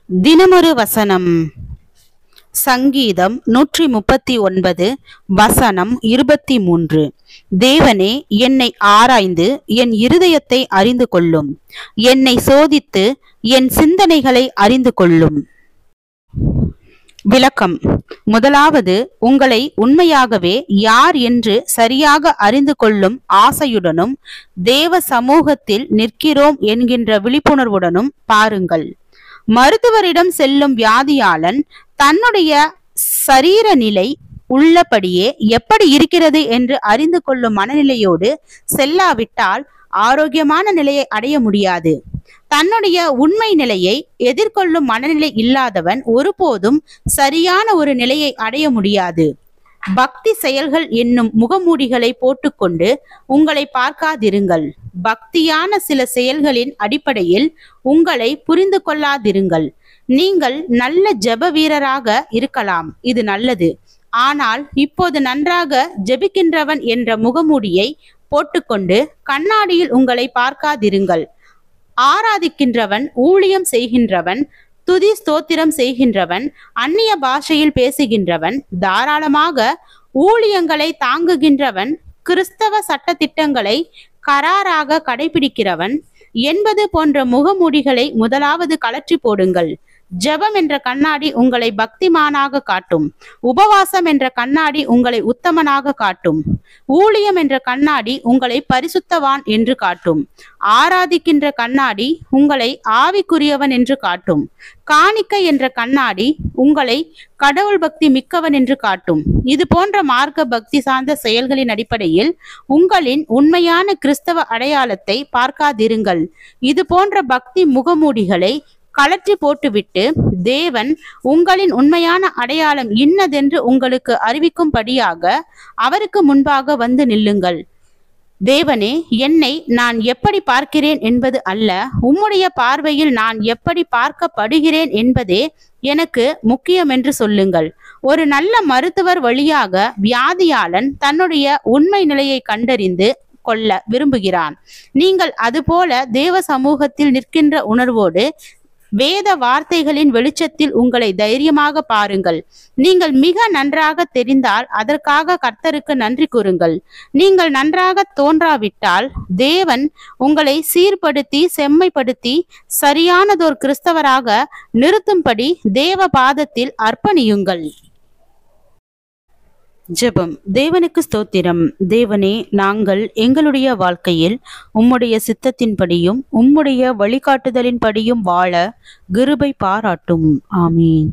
தினமொரு வசனம். சங்கீதம் 139 வசனம் 23. தேவனே, என்னை ஆராய்ந்து என் இருதயத்தை அறிந்து கொள்ளும். என்னை சோதித்து என் சிந்தனைகளை அறிந்து கொள்ளும். விளக்கம். முதலாவது, உங்களை உண்மையாகவே யார் என்று சரியாக அறிந்து கொள்ளும் ஆசையுடனும் தேவ சமூகத்தில் நிற்கிறோம் என்கின்ற விழிப்புணர்வுடனும் பாருங்கள். மருத்துவரிடம் செல்லும் வியாதியாளன் தன்னுடைய சரீர நிலை உள்ளபடியே எப்படி இருக்கிறது என்று அறிந்து கொள்ளும் மனநிலையோடு செல்லாவிட்டால் ஆரோக்கியமான நிலையை அடைய முடியாது. தன்னுடைய உண்மை நிலையை எதிர்கொள்ளும் மனநிலை இல்லாதவன் ஒருபோதும் சரியான ஒரு நிலையை அடைய முடியாது. பக்தி செயல்கள் என்னும் முகமூடிகளை போட்டுக்கொண்டு உங்களை பார்க்காதிருங்கள். பக்தியான சில செயல்களின் அடிப்படையில் உங்களை புரிந்து கொள்ளாதிருங்கள். நீங்கள் நல்ல ஜெப வீரராக இருக்கலாம், இது நல்லது. ஆனால் இப்போது நன்றாக ஜெபிக்கின்றவன் என்ற முகமூடியை போட்டுக்கொண்டு கண்ணாடியில் உங்களை பார்க்காதிருங்கள். ஆராதிக்கின்றவன், ஊழியம் செய்கின்றவன், துதி ஸ்தோத்திரம் செய்கின்றவன், அந்நிய பாஷையில் பேசுகின்றவன், தாராளமாக ஊழியங்களை தாங்குகின்றவன், கிறிஸ்தவ சட்டதிட்டங்களை கராராக கடைபிடிக்கிறவன் என்பது போன்ற முகமூடிகளை முதலாவது கலற்றி போடுங்கள். ஜெபம் என்ற கண்ணாடி உங்களை பக்திமானாக காட்டும். உபவாசம் என்ற கண்ணாடி உங்களை உத்தமனாக காட்டும். ஊழியம் என்ற கண்ணாடி உங்களை பரிசுத்தவான் என்று காட்டும். ஆராதிக்கின்ற கண்ணாடி உங்களை ஆவிக்குரியவன் என்று காட்டும். காணிக்கை என்ற கண்ணாடி உங்களை கடவுள் பக்தி மிக்கவன் என்று காட்டும். இது போன்ற மார்க்க பக்தி சார்ந்த செயல்களின் அடிப்படையில் உங்களின் உண்மையான கிறிஸ்தவ அடையாளத்தை பார்க்காதிருங்கள். இது போன்ற பக்தி முகமூடிகளை கலற்றி போட்டுவிட்டு தேவன் உங்களின் உண்மையான அடையாளம் இன்னதென்று உங்களுக்கு அறிவிக்கும்படியாக அவருக்கு முன்பாக வந்து நில்லுங்கள். தேவனே, என்னை நான் எப்படி பார்க்கிறேன் என்பது அல்ல, உம்முடைய பார்வையில் நான் எப்படி பார்க்கப்படுகிறேன் என்பதே எனக்கு முக்கியம் என்று சொல்லுங்கள். ஒரு நல்ல மருத்துவர் வழியாக வியாதியாளன் தன்னுடைய உண்மை நிலையை கண்டறிந்து கொள்ள விரும்புகிறான். நீங்கள் அதுபோல தேவ சமூகத்தில் நிற்கின்ற உணர்வோடு வேத வார்த்தைகளின் வெளிச்சத்தில் உங்களை தைரியமாக பாருங்கள். நீங்கள் மிக நன்றாக தெரிந்தால் அதற்காக கர்த்தருக்கு நன்றி கூறுங்கள். நீங்கள் நன்றாக தோன்றாவிட்டால் தேவன் உங்களை சீர்படுத்தி செம்மைப்படுத்தி சரியானதோர் கிறிஸ்தவராக நிறுத்தும்படி தேவ பாதத்தில் அர்ப்பணியுங்கள். ஜெபம். தேவனுக்கு ஸ்தோத்திரம். தேவனே, நாங்கள் எங்களுடைய வாழ்க்கையில் உம்முடைய சித்தத்தின்படியும் உம்முடைய வழிகாட்டுதலின்படியும் வாழ கிருபை பாராட்டும். ஆமீன்.